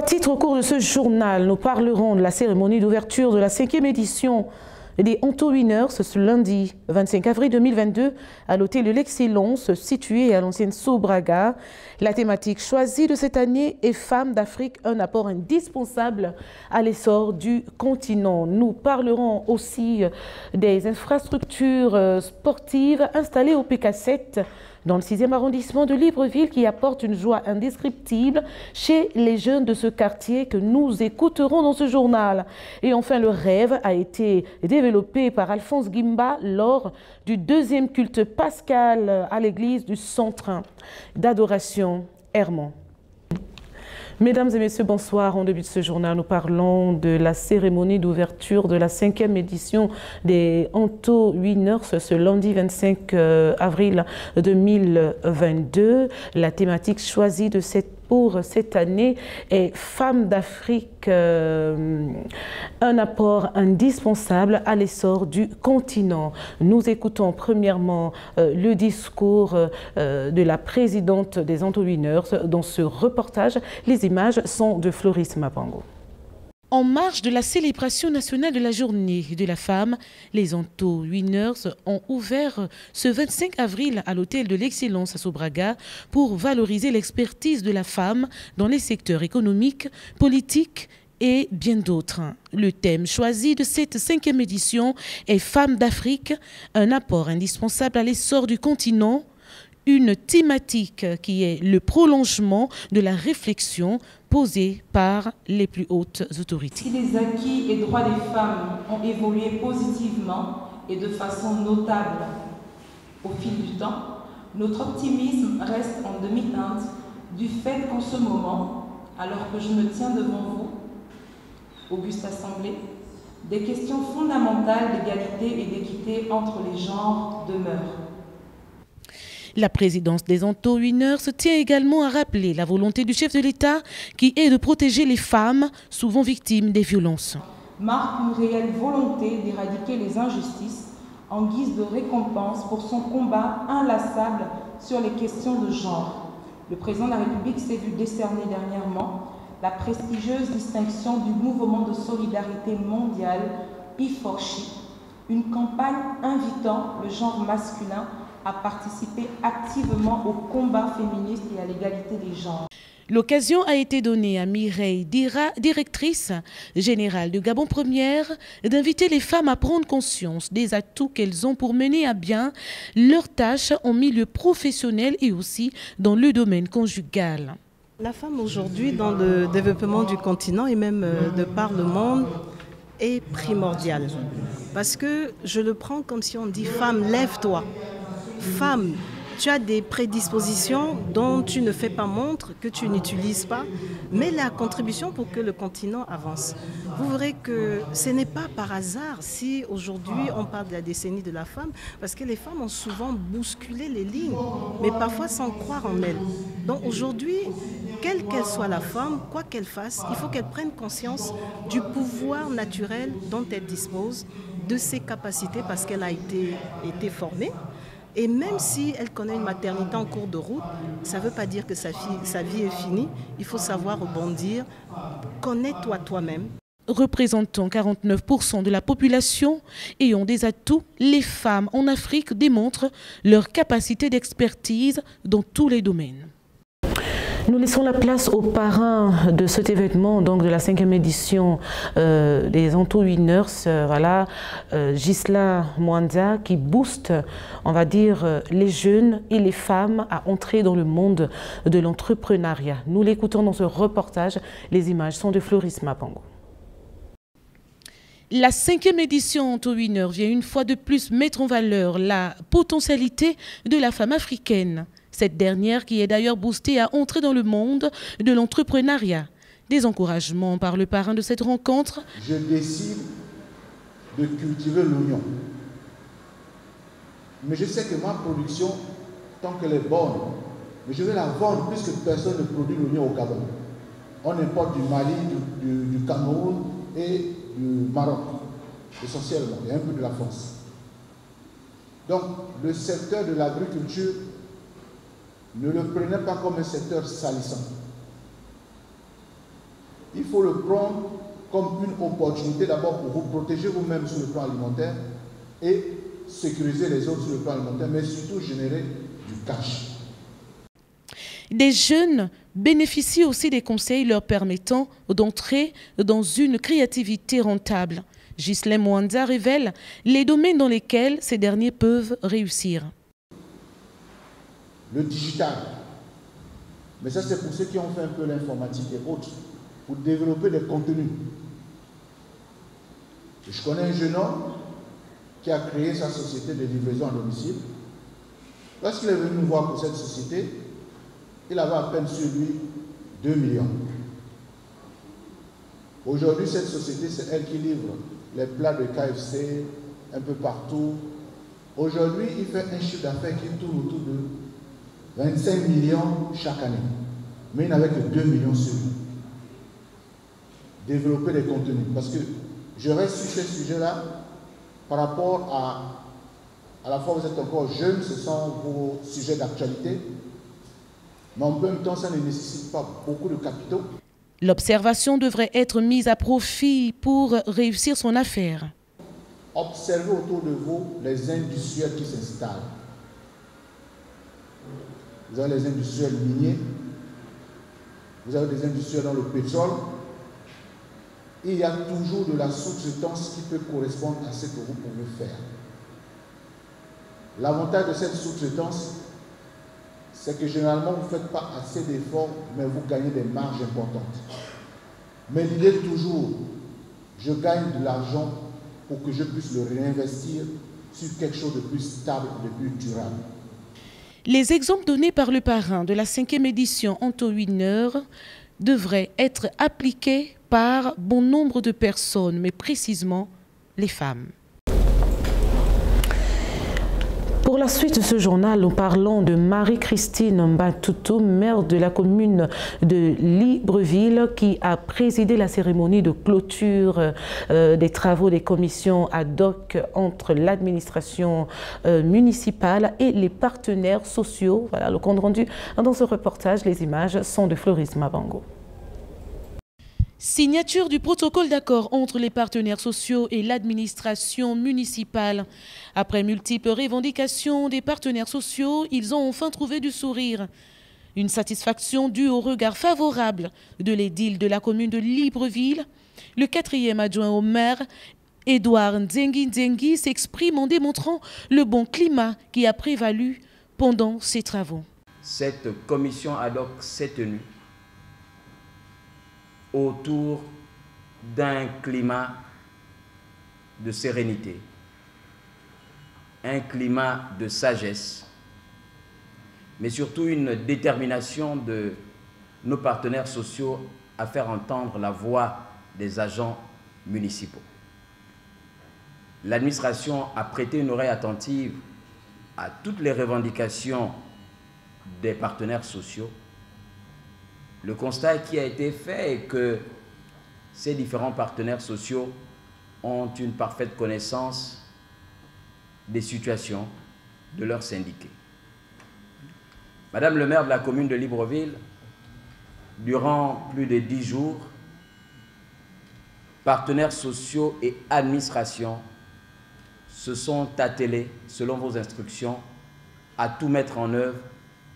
titres au cours de ce journal, nous parlerons de la cérémonie d'ouverture de la 5e édition des Anto Winners ce lundi 25 avril 2022 à l'hôtel de l'Excellence situé à l'ancienne Sobraga. La thématique choisie de cette année est Femmes d'Afrique, un apport indispensable à l'essor du continent. Nous parlerons aussi des infrastructures sportives installées au PK7 dans le 6e arrondissement de Libreville qui apporte une joie indescriptible chez les jeunes de ce quartier que nous écouterons dans ce journal. Et enfin, le rêve a été développé par Alphonse Guimba lors du 2e culte pascal à l'église du centre d'adoration Hermon. Mesdames et messieurs, bonsoir. En début de ce journal, nous parlons de la cérémonie d'ouverture de la 5e édition des Anto Winners ce lundi 25 avril 2022. La thématique choisie pour cette année est Femmes d'Afrique, un apport indispensable à l'essor du continent. Nous écoutons premièrement le discours de la présidente des Anto Winners. Dans ce reportage, les images sont de Floris Mapango. En marge de la célébration nationale de la journée de la femme, les Anto Winners ont ouvert ce 25 avril à l'hôtel de l'Excellence à Sobraga pour valoriser l'expertise de la femme dans les secteurs économiques, politiques et bien d'autres. Le thème choisi de cette 5e édition est Femmes d'Afrique, un apport indispensable à l'essor du continent. Une thématique qui est le prolongement de la réflexion posée par les plus hautes autorités. Si les acquis et droits des femmes ont évolué positivement et de façon notable au fil du temps, notre optimisme reste en demi-teinte du fait qu'en ce moment, alors que je me tiens devant vous, auguste assemblée, des questions fondamentales d'égalité et d'équité entre les genres demeurent. La présidence des Anto Winners tient également à rappeler la volonté du chef de l'État qui est de protéger les femmes, souvent victimes des violences. Marque une réelle volonté d'éradiquer les injustices en guise de récompense pour son combat inlassable sur les questions de genre. Le président de la République s'est vu décerner dernièrement la prestigieuse distinction du mouvement de solidarité mondiale E4SHE, une campagne invitant le genre masculin à participer activement au combat féministe et à l'égalité des genres. L'occasion a été donnée à Mireille Dira, directrice générale de Gabon Première, d'inviter les femmes à prendre conscience des atouts qu'elles ont pour mener à bien leurs tâches en milieu professionnel et aussi dans le domaine conjugal. La femme aujourd'hui dans le développement du continent et même de par le monde est primordiale. Parce que je le prends comme si on dit « femme, lève-toi ». Femme, tu as des prédispositions dont tu ne fais pas montre, que tu n'utilises pas, mais la contribution pour que le continent avance. Vous verrez que ce n'est pas par hasard si aujourd'hui on parle de la décennie de la femme, parce que les femmes ont souvent bousculé les lignes, mais parfois sans croire en elles. Donc aujourd'hui, quelle qu'elle soit la femme, quoi qu'elle fasse, il faut qu'elle prenne conscience du pouvoir naturel dont elle dispose, de ses capacités parce qu'elle a été formée. Et même si elle connaît une maternité en cours de route, ça ne veut pas dire que sa vie est finie. Il faut savoir rebondir. Connais-toi toi-même. Représentant 49% de la population ayant des atouts, les femmes en Afrique démontrent leur capacité d'expertise dans tous les domaines. Nous laissons la place aux parrains de cet événement, donc de la 5e édition des Anto Winners, voilà, Gisela Mwanza, qui booste, on va dire, les jeunes et les femmes à entrer dans le monde de l'entrepreneuriat. Nous l'écoutons dans ce reportage, les images sont de Floris Mapango. La 5e édition Anto Winners vient une fois de plus mettre en valeur la potentialité de la femme africaine. Cette dernière qui est d'ailleurs boostée à entrer dans le monde de l'entrepreneuriat. Des encouragements par le parrain de cette rencontre. Je décide de cultiver l'oignon. Mais je sais que ma production, tant qu'elle est bonne, mais je vais la vendre puisque personne ne produit l'oignon au Gabon. On importe du Mali, du Cameroun et du Maroc, essentiellement, et un peu de la France. Donc, le secteur de l'agriculture, ne le prenez pas comme un secteur salissant. il faut le prendre comme une opportunité d'abord pour vous protéger vous-même sur le plan alimentaire et sécuriser les autres sur le plan alimentaire, mais surtout générer du cash. Des jeunes bénéficient aussi des conseils leur permettant d'entrer dans une créativité rentable. Ghislain Mwanda révèle les domaines dans lesquels ces derniers peuvent réussir. Le digital, mais ça c'est pour ceux qui ont fait un peu l'informatique et autres, pour développer des contenus. Je connais un jeune homme qui a créé sa société de livraison à domicile. Lorsqu'il est venu nous voir pour cette société, il avait à peine sur lui 2 millions. Aujourd'hui, cette société, c'est elle qui livre les plats de KFC un peu partout. Aujourd'hui, il fait un chiffre d'affaires qui tourne autour de 25 millions chaque année. Mais il n'avait que 2 millions sur lui. Développer des contenus. Parce que je reste sur ces sujets-là par rapport à la fois vous êtes encore jeune, ce sont vos sujets d'actualité. Mais en même temps, ça ne nécessite pas beaucoup de capitaux. L'observation devrait être mise à profit pour réussir son affaire. Observez autour de vous les industriels qui s'installent. Vous avez les industriels miniers, vous avez des industriels dans le pétrole. Et il y a toujours de la sous-traitance qui peut correspondre à ce que vous pouvez faire. L'avantage de cette sous-traitance, c'est que généralement, vous ne faites pas assez d'efforts, mais vous gagnez des marges importantes. Mais l'idée est toujours, je gagne de l'argent pour que je puisse le réinvestir sur quelque chose de plus stable, de plus durable. Les exemples donnés par le parrain de la 5e édition Anto Winner devraient être appliqués par bon nombre de personnes, mais précisément les femmes. Pour la suite de ce journal, nous parlons de Marie-Christine Mbatutu, maire de la commune de Libreville, qui a présidé la cérémonie de clôture des travaux des commissions ad hoc entre l'administration municipale et les partenaires sociaux. Voilà le compte rendu dans ce reportage. Les images sont de Floris Mabango. Signature du protocole d'accord entre les partenaires sociaux et l'administration municipale. Après multiples revendications des partenaires sociaux, ils ont enfin trouvé du sourire. Une satisfaction due au regard favorable de l'édile de la commune de Libreville. Le 4e adjoint au maire, Edouard Nzengi, s'exprime en démontrant le bon climat qui a prévalu pendant ces travaux. Cette commission ad hoc s'est tenue autour d'un climat de sérénité, un climat de sagesse, mais surtout une détermination de nos partenaires sociaux à faire entendre la voix des agents municipaux. L'administration a prêté une oreille attentive à toutes les revendications des partenaires sociaux. Le constat qui a été fait est que ces différents partenaires sociaux ont une parfaite connaissance des situations de leurs syndiqués. Madame le maire de la commune de Libreville, durant plus de 10 jours, partenaires sociaux et administration se sont attelés, selon vos instructions, à tout mettre en œuvre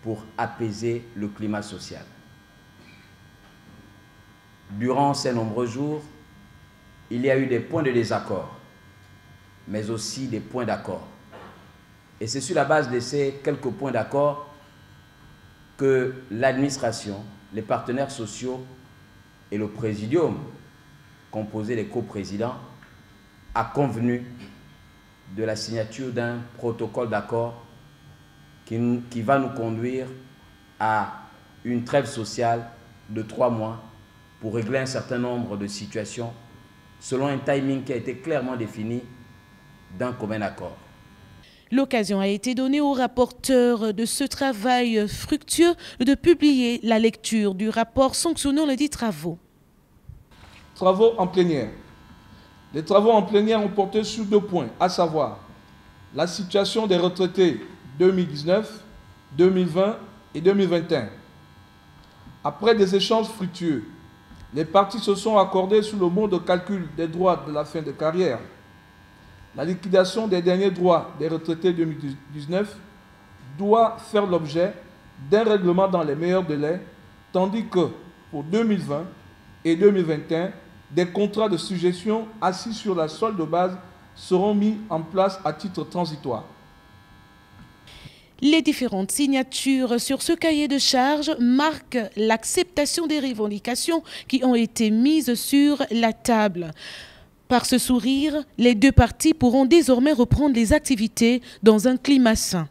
pour apaiser le climat social. Durant ces nombreux jours, il y a eu des points de désaccord, mais aussi des points d'accord. Et c'est sur la base de ces quelques points d'accord que l'administration, les partenaires sociaux et le présidium, composé des coprésidents, a convenu de la signature d'un protocole d'accord qui va nous conduire à une trêve sociale de 3 mois pour régler un certain nombre de situations selon un timing qui a été clairement défini d'un commun accord. L'occasion a été donnée au rapporteur de ce travail fructueux de publier la lecture du rapport sanctionnant les 10 travaux. Travaux en plénière. Les travaux en plénière ont porté sur 2 points, à savoir la situation des retraités 2019, 2020 et 2021. Après des échanges fructueux, les parties se sont accordées sur le mode de calcul des droits de la fin de carrière. La liquidation des derniers droits des retraités 2019 doit faire l'objet d'un règlement dans les meilleurs délais, tandis que pour 2020 et 2021, des contrats de suggestion assis sur la solde de base seront mis en place à titre transitoire. Les différentes signatures sur ce cahier de charges marquent l'acceptation des revendications qui ont été mises sur la table. Par ce sourire, les deux parties pourront désormais reprendre les activités dans un climat sain.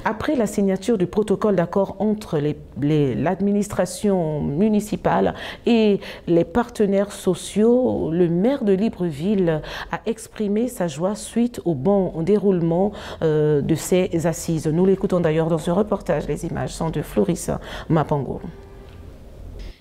Après la signature du protocole d'accord entre l'administration municipale et les partenaires sociaux, le maire de Libreville a exprimé sa joie suite au bon déroulement de ces assises. Nous l'écoutons d'ailleurs dans ce reportage. Les images sont de Floris Mapango.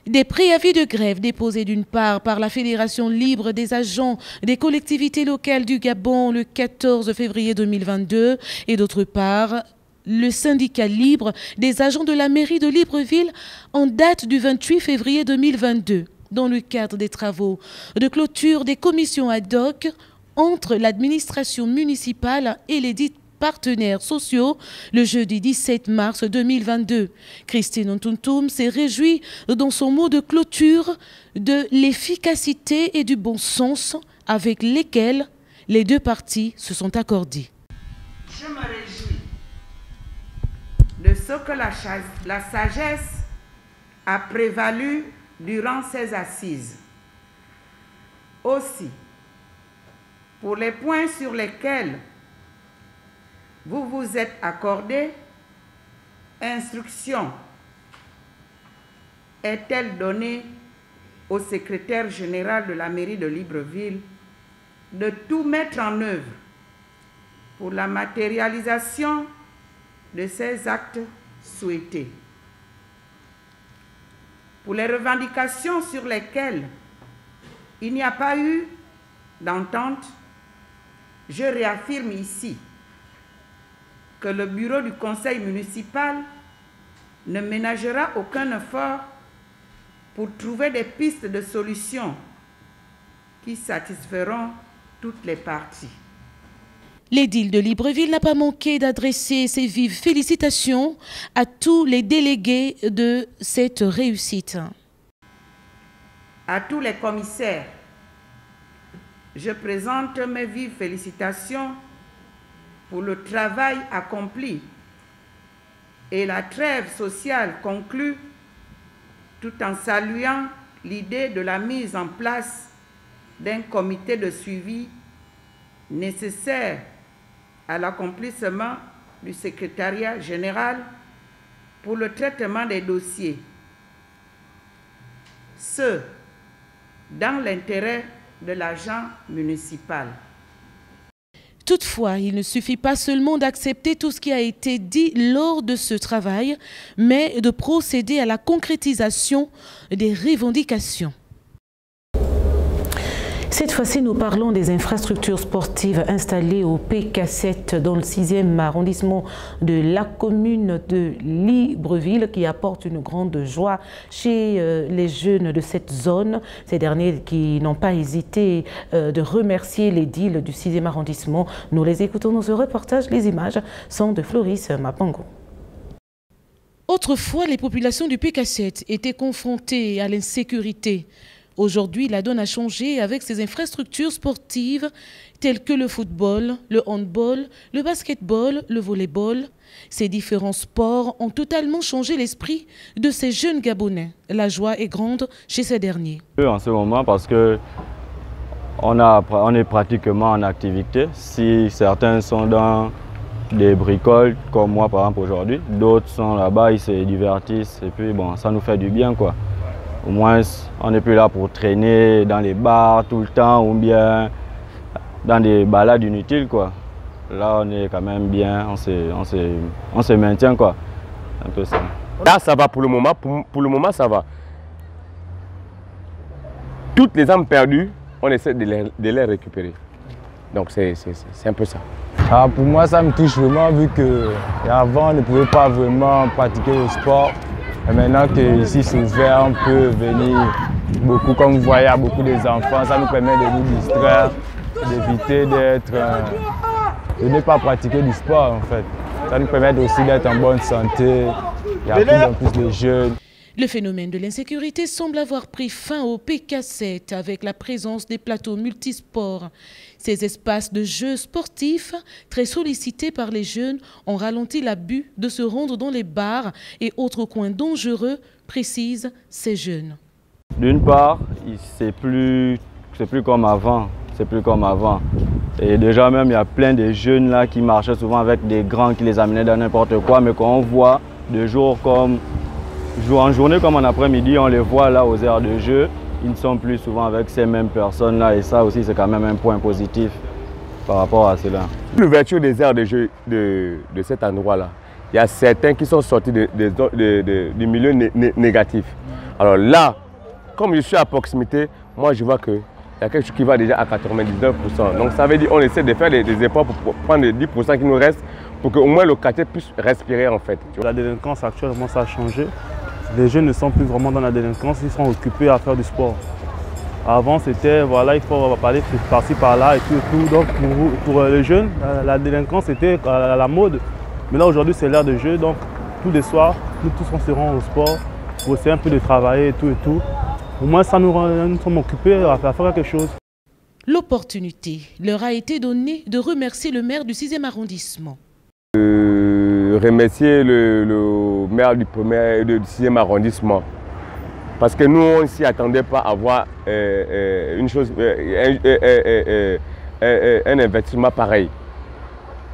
Des préavis de grève déposés d'une part par la Fédération libre des agents des collectivités locales du Gabon le 14 février 2022 et d'autre part le syndicat libre des agents de la mairie de Libreville en date du 28 février 2022 dans le cadre des travaux de clôture des commissions ad hoc entre l'administration municipale et les dits partenaires sociaux le jeudi 17 mars 2022. Christine Ntuntum s'est réjouie dans son mot de clôture de l'efficacité et du bon sens avec lesquels les deux parties se sont accordées. Je me réjouis de ce que la sagesse a prévalu durant ces assises. Aussi, pour les points sur lesquels vous vous êtes accordés, instruction est-elle donnée au secrétaire général de la mairie de Libreville de tout mettre en œuvre pour la matérialisation de ces actes souhaités. Pour les revendications sur lesquelles il n'y a pas eu d'entente, je réaffirme ici que le bureau du conseil municipal ne ménagera aucun effort pour trouver des pistes de solutions qui satisferont toutes les parties. L'édile de Libreville n'a pas manqué d'adresser ses vives félicitations à tous les délégués de cette réussite. À tous les commissaires, je présente mes vives félicitations pour le travail accompli et la trêve sociale conclue, tout en saluant l'idée de la mise en place d'un comité de suivi nécessaire à l'accomplissement du secrétariat général pour le traitement des dossiers. Ce, dans l'intérêt de l'agent municipal. Toutefois, il ne suffit pas seulement d'accepter tout ce qui a été dit lors de ce travail, mais de procéder à la concrétisation des revendications. Cette fois-ci, nous parlons des infrastructures sportives installées au PK7 dans le 6e arrondissement de la commune de Libreville qui apportent une grande joie chez les jeunes de cette zone. Ces derniers qui n'ont pas hésité de remercier l'édile du 6e arrondissement. Nous les écoutons dans ce reportage. Les images sont de Floris Mapango. Autrefois, les populations du PK7 étaient confrontées à l'insécurité. Aujourd'hui, la donne a changé avec ces infrastructures sportives telles que le football, le handball, le basketball, le volleyball. Ces différents sports ont totalement changé l'esprit de ces jeunes Gabonais. La joie est grande chez ces derniers. En ce moment, parce que on est pratiquement en activité. Si certains sont dans des bricoles, comme moi par exemple aujourd'hui, d'autres sont là-bas, ils se divertissent et puis bon, ça nous fait du bien quoi. Au moins, on n'est plus là pour traîner dans les bars tout le temps ou bien dans des balades inutiles, quoi. Là, on est quand même bien, on se maintient, quoi. Un peu ça. Là, ça va pour le moment. Pour le moment, ça va. Toutes les âmes perdues, on essaie de les récupérer. Donc, c'est un peu ça. Ah, pour moi, ça me touche vraiment vu qu'avant, on ne pouvait pas vraiment pratiquer le sport. Et maintenant qu'ici c'est ouvert, on peut venir beaucoup, comme vous voyez, il y a beaucoup des enfants. Ça nous permet de nous distraire, d'éviter de ne pas pratiquer du sport en fait. Ça nous permet aussi d'être en bonne santé. Il y a de plus en plus de jeunes. Le phénomène de l'insécurité semble avoir pris fin au PK7 avec la présence des plateaux multisports. Ces espaces de jeux sportifs, très sollicités par les jeunes, ont ralenti l'abus de se rendre dans les bars et autres coins dangereux, précisent ces jeunes. D'une part, c'est plus comme avant. C'est plus comme avant. Et déjà même, il y a plein de jeunes là qui marchaient souvent avec des grands qui les amenaient dans n'importe quoi. Mais quand on voit de jour en journée comme en après-midi, on les voit là aux aires de jeu. Ils ne sont plus souvent avec ces mêmes personnes-là et ça aussi c'est quand même un point positif par rapport à cela. L'ouverture des aires de jeu de cet endroit-là, il y a certains qui sont sortis du milieu négatif. Alors là, comme je suis à proximité, moi je vois qu'il y a quelque chose qui va déjà à 99%. Donc ça veut dire qu'on essaie de faire des efforts pour prendre les 10% qui nous restent pour qu'au moins le quartier puisse respirer en fait. La délinquance actuellement ça a changé. Les jeunes ne sont plus vraiment dans la délinquance, ils sont occupés à faire du sport. Avant c'était, voilà, il faut parler par-ci par-là et tout. Donc pour les jeunes, la délinquance était à la mode. Mais là aujourd'hui c'est l'ère de jeu, donc tous les soirs, nous tous on se rend au sport pour essayer un peu de travailler et tout. Au moins ça nous sommes occupés à faire quelque chose. L'opportunité leur a été donnée de remercier le maire du 6e arrondissement. Remercier le maire du 6e arrondissement. Parce que nous, on ne s'y attendait pas à voir un investissement pareil.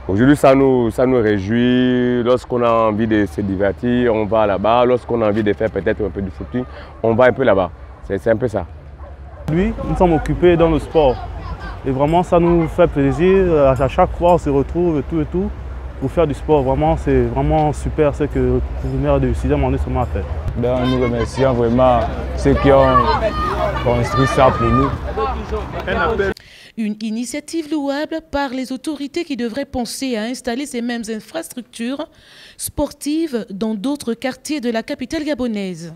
Aujourd'hui, ça nous réjouit. Lorsqu'on a envie de se divertir, on va là-bas. Lorsqu'on a envie de faire peut-être un peu du footing, on va un peu là-bas. C'est un peu ça. Lui, nous sommes occupés dans le sport. Et vraiment, ça nous fait plaisir. À chaque fois, on se retrouve et tout. Pour faire du sport, vraiment, c'est vraiment super ce que le maire du 6e arrondissement a fait. Donc, nous remercions vraiment ceux qui ont construit ça pour nous. Une initiative louable par les autorités qui devraient penser à installer ces mêmes infrastructures sportives dans d'autres quartiers de la capitale gabonaise.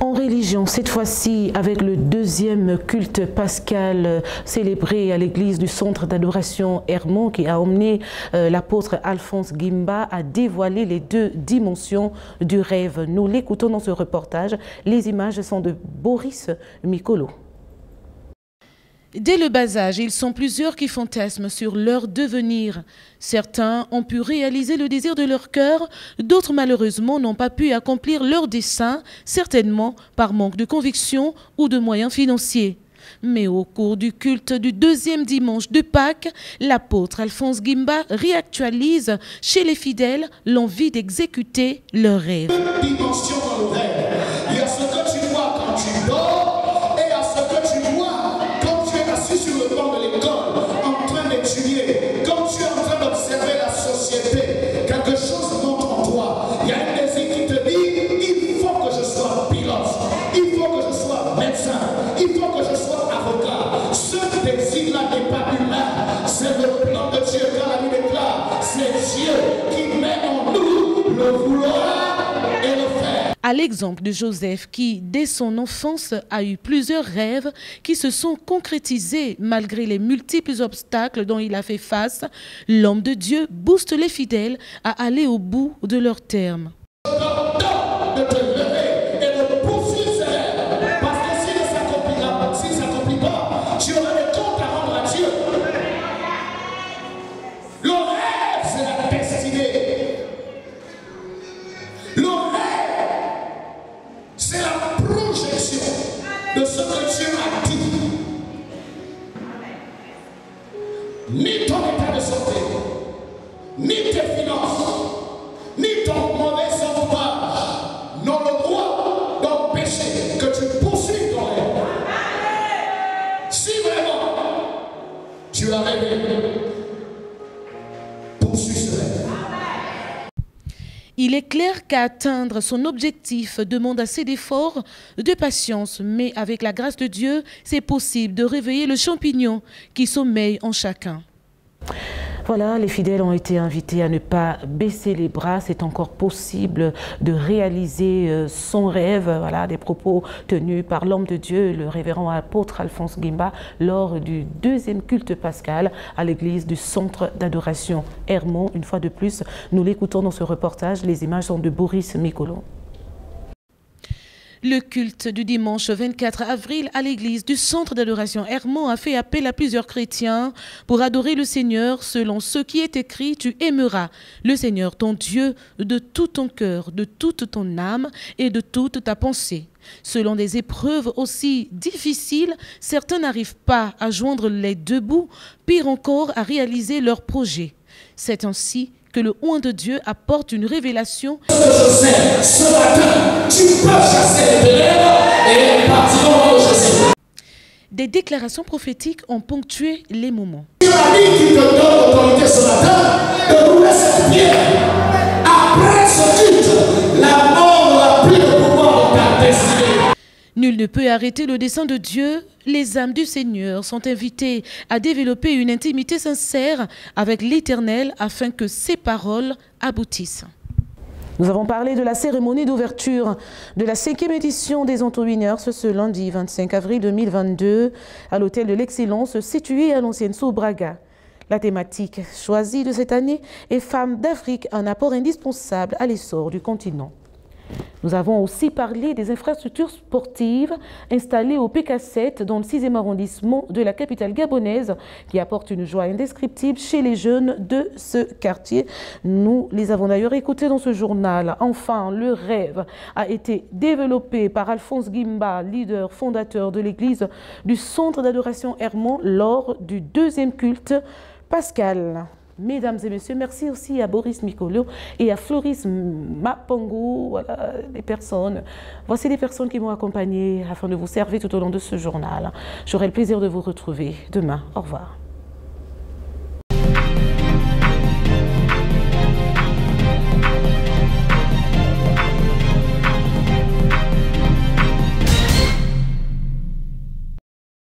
En religion, cette fois-ci avec le 2e culte pascal célébré à l'église du centre d'adoration Hermon qui a emmené l'apôtre Alphonse Gimba à dévoiler les 2 dimensions du rêve. Nous l'écoutons dans ce reportage. Les images sont de Boris Mikolo. Dès le bas âge, ils sont plusieurs qui fantasment sur leur devenir. Certains ont pu réaliser le désir de leur cœur, d'autres malheureusement n'ont pas pu accomplir leur dessein, certainement par manque de conviction ou de moyens financiers. Mais au cours du culte du 2e dimanche de Pâques, l'apôtre Alphonse Gimba réactualise chez les fidèles l'envie d'exécuter leurs rêves. Dimension dans le rêve. Il y a ce que tu vois quand tu dors et il y a ce que tu vois quand tu es assis sur le banc de l'école en train d'étudier, quand tu es en train d'observer la société. Quelque chose monte en toi. Il y a un désir qui te dit il faut que je sois pilote, il faut que je sois médecin, il faut que je sois avocat. Ce désir-là n'est pas humain, c'est le plan de Dieu. Quand la Bible déclare, c'est Dieu qui met en nous le vouloir et le faire. À l'exemple de Joseph qui, dès son enfance, a eu plusieurs rêves qui se sont concrétisés malgré les multiples obstacles dont il a fait face, l'homme de Dieu booste les fidèles à aller au bout de leurs termes. De te lever et de poursuivre ces rêves. Parce que s'il ne s'accomplit pas, tu auras des comptes à rendre à Dieu. Le rêve, c'est la destinée. Le rêve, c'est la projection de ce que Dieu a dit. Ni ton état de santé, ni tes finances, ni ton mauvais emploi n'ont le droit d'empêcher que tu poursuives ton rêve. Si vraiment tu as rêvé, poursuis ce rêve. Il est clair qu'à atteindre son objectif demande assez d'efforts, de patience, mais avec la grâce de Dieu, c'est possible de réveiller le champignon qui sommeille en chacun. Voilà, les fidèles ont été invités à ne pas baisser les bras. C'est encore possible de réaliser son rêve. Voilà, des propos tenus par l'homme de Dieu, le révérend apôtre Alphonse Guimba, lors du deuxième culte pascal à l'église du centre d'adoration Hermon. Une fois de plus, nous l'écoutons dans ce reportage. Les images sont de Boris Mikolo. Le culte du dimanche 24 avril à l'église du centre d'adoration Hermon a fait appel à plusieurs chrétiens pour adorer le Seigneur selon ce qui est écrit. Tu aimeras le Seigneur ton Dieu de tout ton cœur, de toute ton âme et de toute ta pensée. Selon des épreuves aussi difficiles, certains n'arrivent pas à joindre les deux bouts, pire encore à réaliser leurs projets. C'est ainsi que le oint de Dieu apporte une révélation. Ce matin, tu peux chasser les ténèbres et partir au Jésus. Des déclarations prophétiques ont ponctué les moments. Dieu a dit qu'il te donne l'autorité ce matin de rouler cette pierre. Après ce culte, la mort n'aura plus de pouvoir dans ta destinée. Nul ne peut arrêter le dessein de Dieu. Les âmes du Seigneur sont invitées à développer une intimité sincère avec l'Éternel afin que ses paroles aboutissent. Nous avons parlé de la cérémonie d'ouverture de la 5e édition des Anto-Winners ce lundi 25 avril 2022 à l'hôtel de l'Excellence situé à l'ancienne Sobraga. La thématique choisie de cette année est Femmes d'Afrique, un apport indispensable à l'essor du continent. Nous avons aussi parlé des infrastructures sportives installées au PK7 dans le 6e arrondissement de la capitale gabonaise qui apportent une joie indescriptible chez les jeunes de ce quartier. Nous les avons d'ailleurs écoutés dans ce journal. Enfin, le rêve a été développé par Alphonse Guimba, leader fondateur de l'église du centre d'adoration Hermon lors du deuxième culte pascal. Mesdames et messieurs, merci aussi à Boris Mikolo et à Floris Mapango, voilà, voici les personnes qui m'ont accompagné afin de vous servir tout au long de ce journal. J'aurai le plaisir de vous retrouver demain. Au revoir.